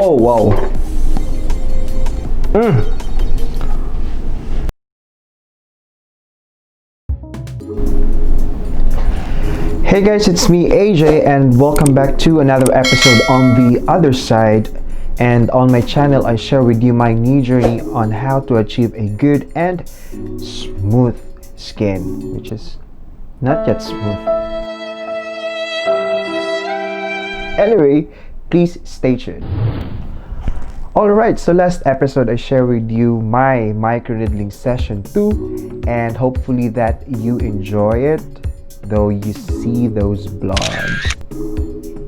Oh wow. Hey guys, it's me AJ and welcome back to another episode on the other side. And on my channel I share with you my new journey on how to achieve a good and smooth skin, which is not yet smooth. Anyway, please stay tuned. Alright, so last episode I shared with you my microneedling session 2 and hopefully that you enjoy it, though you see those bloods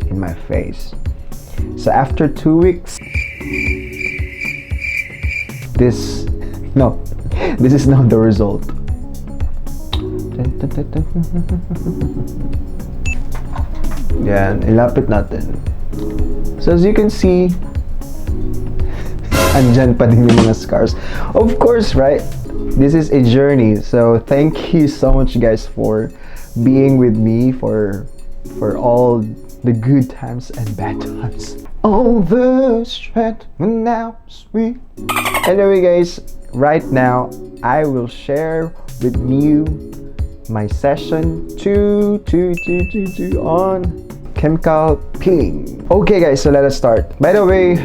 in my face. So after 2 weeks, this is not the result. Yan, ilapit natin. So as you can see, andyan pa din yung mga scars. Of course, right? This is a journey. So thank you so much guys for being with me for all the good times and bad times. All the strength when now sweet. Anyway guys, right now I will share with you my session 2 on chemical peeling. Okay guys, so let us start. By the way,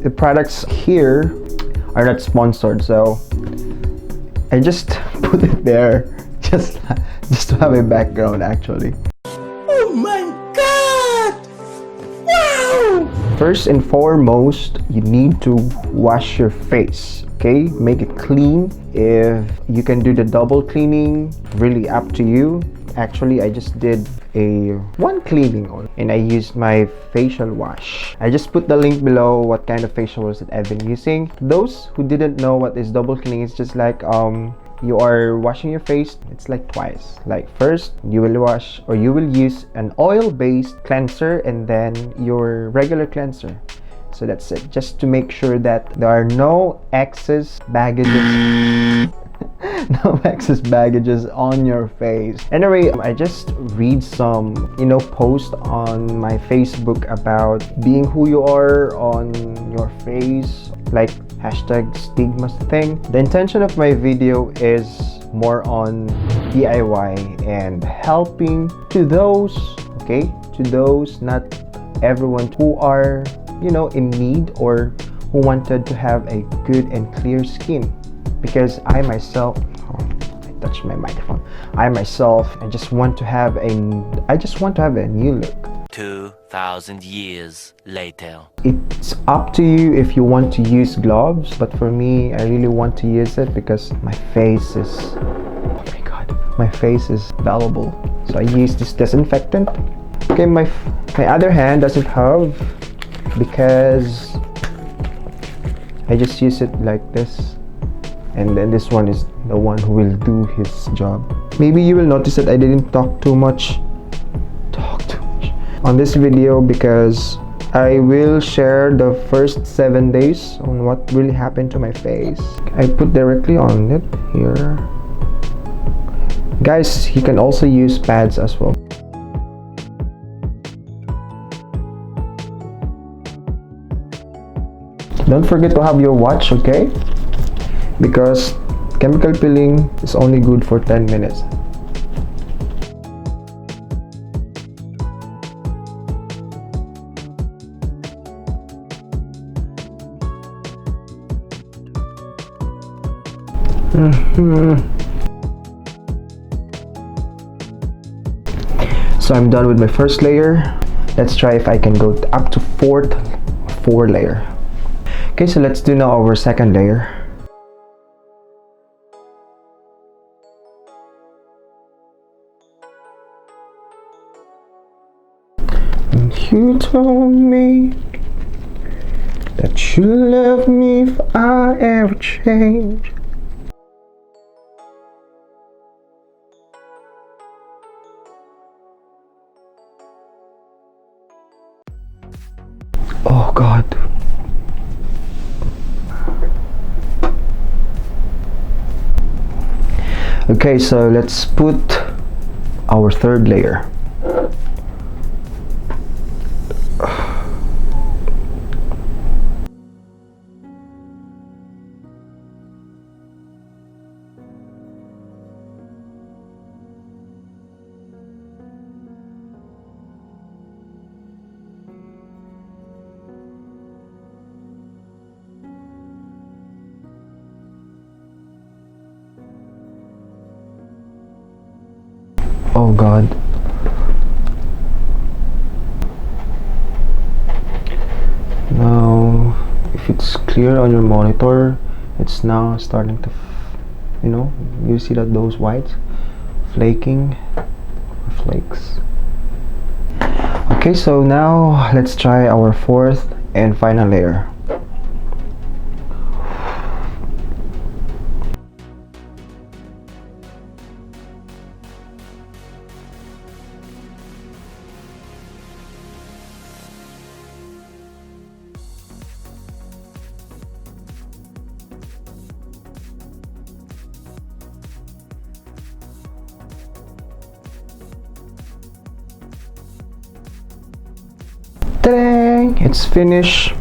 the products here are not sponsored, so I just put it there just to have a background actually. Oh my god! Wow! First and foremost, you need to wash your face, okay? Make it clean. If you can do the double cleaning, really up to you. Actually, I just did one cleaning and I used my facial wash. I just put the link below what kind of facial wash that I've been using. Those who didn't know what is double cleaning, it's just like you are washing your face. It's like twice. Like first you will wash or you will use an oil-based cleanser and then your regular cleanser. So that's it, just to make sure that there are no excess baggages no excess baggages on your face. Anyway, I just read some post on my Facebook about being who you are on your face, like #stigma thing. The intention of my video is more on DIY and helping to those, not everyone who are in need or who wanted to have a good and clear skin. Because I myself, I touched my microphone. I just want to have a new look. 2,000 years later. It's up to you if you want to use gloves, but for me, I really want to use it because my face is, oh my god, my face is valuable. So I use this disinfectant. Okay, my other hand doesn't have, because I just use it like this. And then this one is the one who will do his job. Maybe you will notice that I didn't talk too much on this video because I will share the first 7 days on what really happened to my face. I put directly on it here. Guys, you can also use pads as well. Don't forget to have your watch, okay? Because chemical peeling is only good for 10 minutes. So I'm done with my first layer. Let's try if I can go up to four layer. Okay, so let's do now our second layer. You told me that you love me if I ever change. Oh God. Okay, so let's put our third layer. Oh god. Now, if it's clear on your monitor, it's now starting to, you see that those whites flaking, flakes. Okay, so now let's try our fourth and final layer. Ta-dang! It's finished.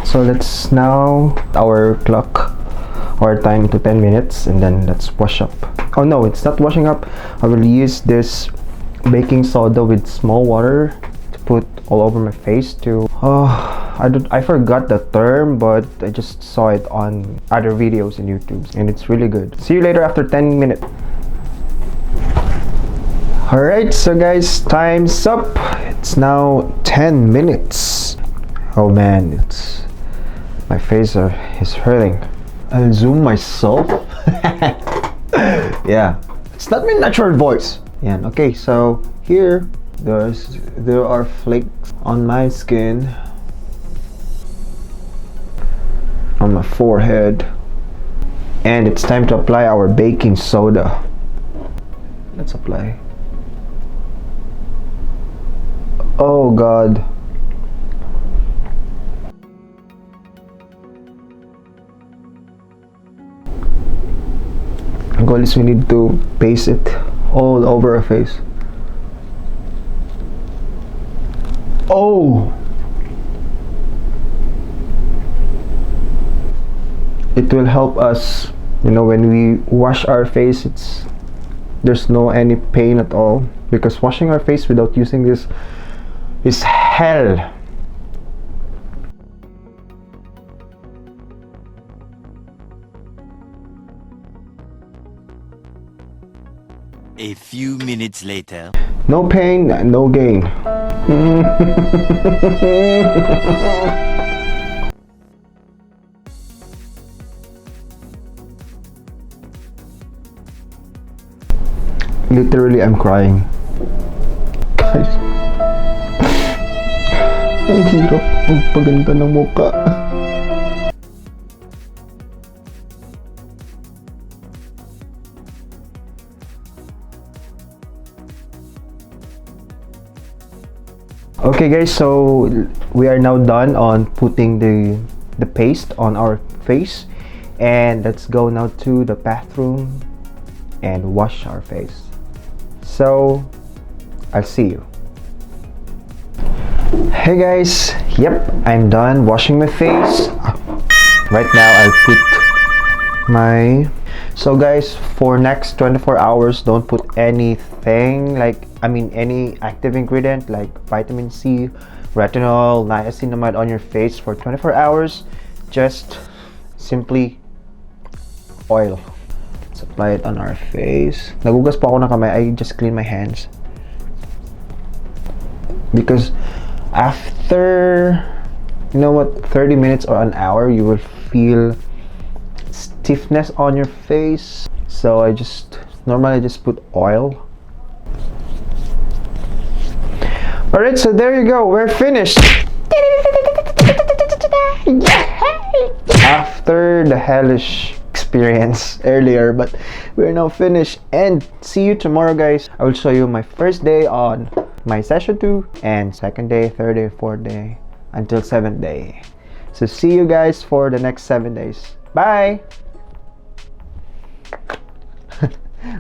So let's now our clock our time to 10 minutes and then let's wash up. Oh no, it's not washing up. I will use this baking soda with small water to put all over my face to I forgot the term, but I just saw it on other videos in YouTube and it's really good. See you later after 10 minutes. Alright, so guys, time's up. It's now 10 minutes. Oh man, my face is hurting. I'll zoom myself. Yeah, it's not my natural voice. Yeah, okay, so here there are flakes on my skin, on my forehead, and it's time to apply our baking soda. Let's apply. Oh god. Ang goal is we need to paste it all over our face. Oh! It will help us, when we wash our face, there's no any pain at all, because washing our face without using this is hell. A few minutes later. No pain, no gain. Literally, I'm crying. Guys, ang hirap magpaganda ng mukha. Okay guys, so we are now done on putting the paste on our face, and let's go now to the bathroom and wash our face. So I'll see you. Hey guys, yep, I'm done washing my face. Right now I'll put my... So guys, for next 24 hours, don't put anything any active ingredient like vitamin C, retinol, niacinamide on your face for 24 hours. Just simply oil. Let's apply it on our face. Nagugas pa ako ng kamay. I just clean my hands. Because after, 30 minutes or an hour, you will feel stiffness on your face. So I normally just put oil. Alright, so there you go. We're finished. After the hellish experience earlier, but we're now finished, and see you tomorrow guys. I will show you my first day on my session 2 and second day, third day, fourth day until 7th day. So see you guys for the next 7 days. Bye.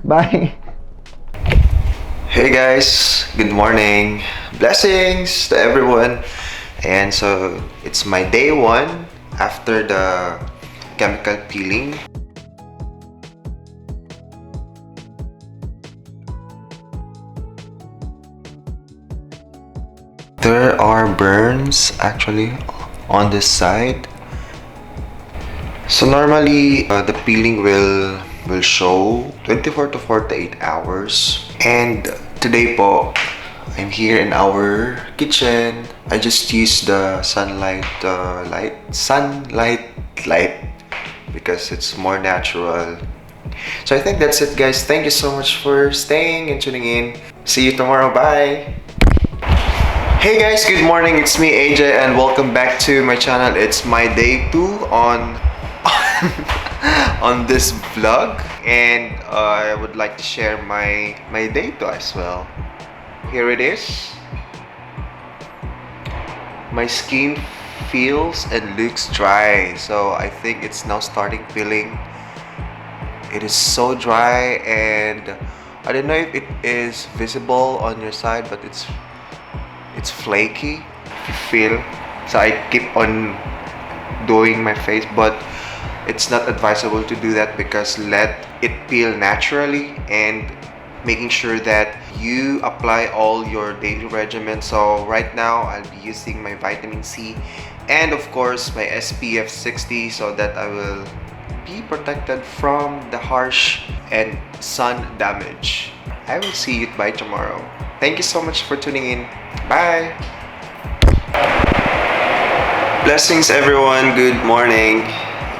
Bye. Hey guys, good morning. Blessings to everyone. And so it's my day 1 after the chemical peeling. There are burns actually on this side. So normally the peeling will show 24 to 48 hours, and Today po, I'm here in our kitchen. I just used the sunlight light because it's more natural. So I think that's it, guys. Thank you so much for staying and tuning in. See you tomorrow. Bye. Hey guys, good morning. It's me AJ and welcome back to my channel. It's my day 2 on on this vlog, and I would like to share my day 2 as well. Here it is. My skin feels and looks dry, so I think it's now starting peeling. It is so dry, and I don't know if it is visible on your side, but it's flaky. If you feel, so I keep on doing my face, but it's not advisable to do that because let it peel naturally, and making sure that you apply all your daily regimen. So right now I'll be using my vitamin C and of course my SPF 60 so that I will be protected from the harsh and sun damage. I will see you by tomorrow. Thank you so much for tuning in. Bye. Blessings everyone, good morning.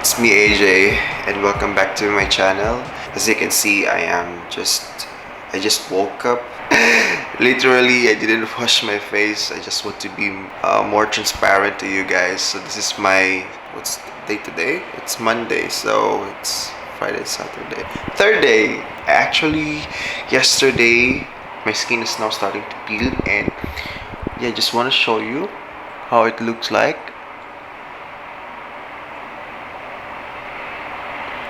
It's me AJ and welcome back to my channel. As you can see, I just woke up. Literally, I didn't wash my face. I just want to be more transparent to you guys. So this is my, what's the day today? It's Monday, so it's Friday, Saturday. Third day. Actually, yesterday, my skin is now starting to peel, and yeah, I just want to show you how it looks like.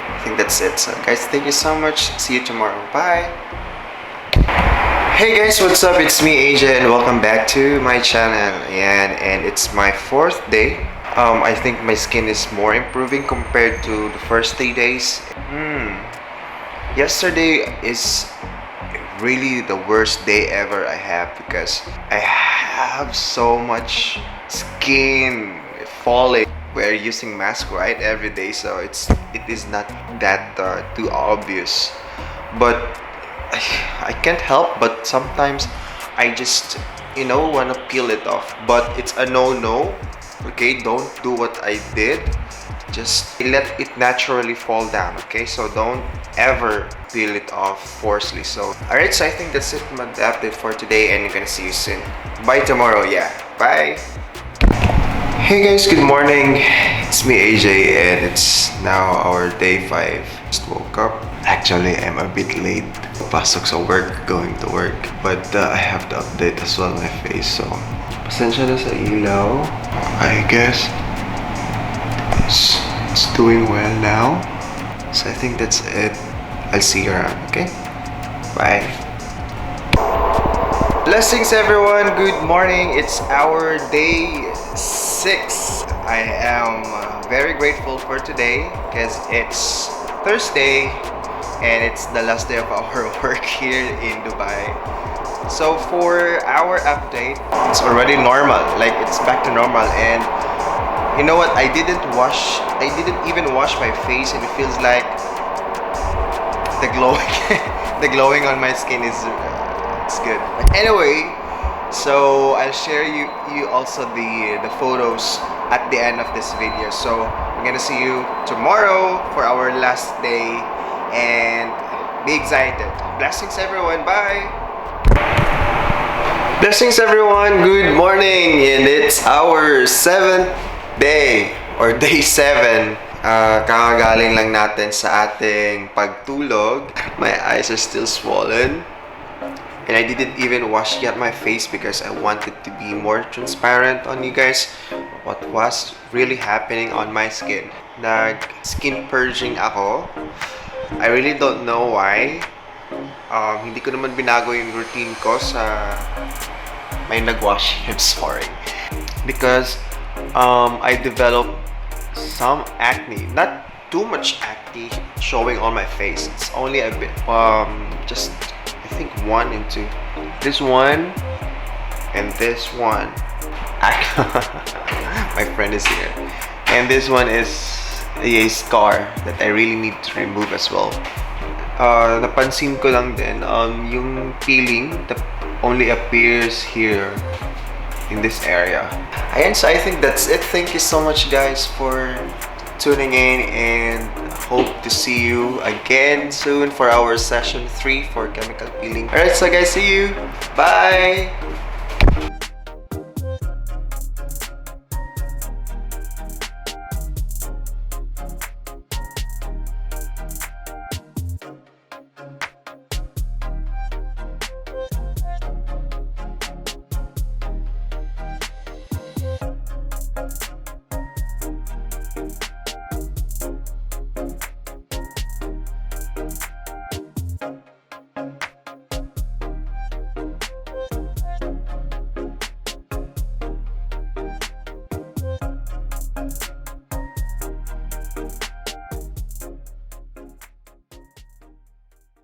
I think that's it. So guys, thank you so much. See you tomorrow. Bye. Hey guys, what's up? It's me AJ and welcome back to my channel. And it's my 4th day. I think my skin is more improving compared to the first 3 days. Yesterday is really the worst day ever I have because I have so much skin falling. We're using mask right every day, so it is not that too obvious, but I can't help but sometimes I just want to peel it off, but it's a no. Okay, don't do what I did. Just let it naturally fall down. Okay, so don't ever peel it off forcefully. So alright, so I think that's it, my update for today, and I'm gonna see you soon. Bye tomorrow. Yeah, bye. Hey guys, good morning. It's me AJ and it's now our day 5. Just woke up. Actually, I'm a bit late. Pasok sa work, going to work. But I have to update as well my face, so pasensya na sa ilaw. I guess it's doing well now. So I think that's it. I'll see you around, okay? Bye. Blessings everyone, good morning. It's our day 6. I am very grateful for today because it's Thursday and it's the last day of our work here in Dubai. So for our update, it's already normal, like it's back to normal. And you know what, I didn't even wash my face, and it feels like the glowing on my skin is it's good. Anyway, so I'll share you also the photos at the end of this video. So I'm gonna see you tomorrow for our last day, and be excited. Blessings everyone. Bye. Blessings everyone. Good morning, and it's our 7th day or day 7. Kakagaling lang natin sa ating pagtulog. My eyes are still swollen. And I didn't even wash yet my face because I wanted to be more transparent on you guys what was really happening on my skin. Nag-skin purging ako. I really don't know why. Hindi ko naman binago yung routine ko sa may nagwash. I'm sorry. Because I developed some acne. Not too much acne showing on my face. It's only a bit, just I think 1 and 2. This one and this one. My friend is here. And this one is a scar that I really need to remove as well. napansin ko lang din, yung peeling that only appears here in this area. Ayan, so I think that's it. Thank you so much guys for tuning in, and hope to see you again soon for our session 3 for chemical peeling. Alright, so guys, see you. Bye!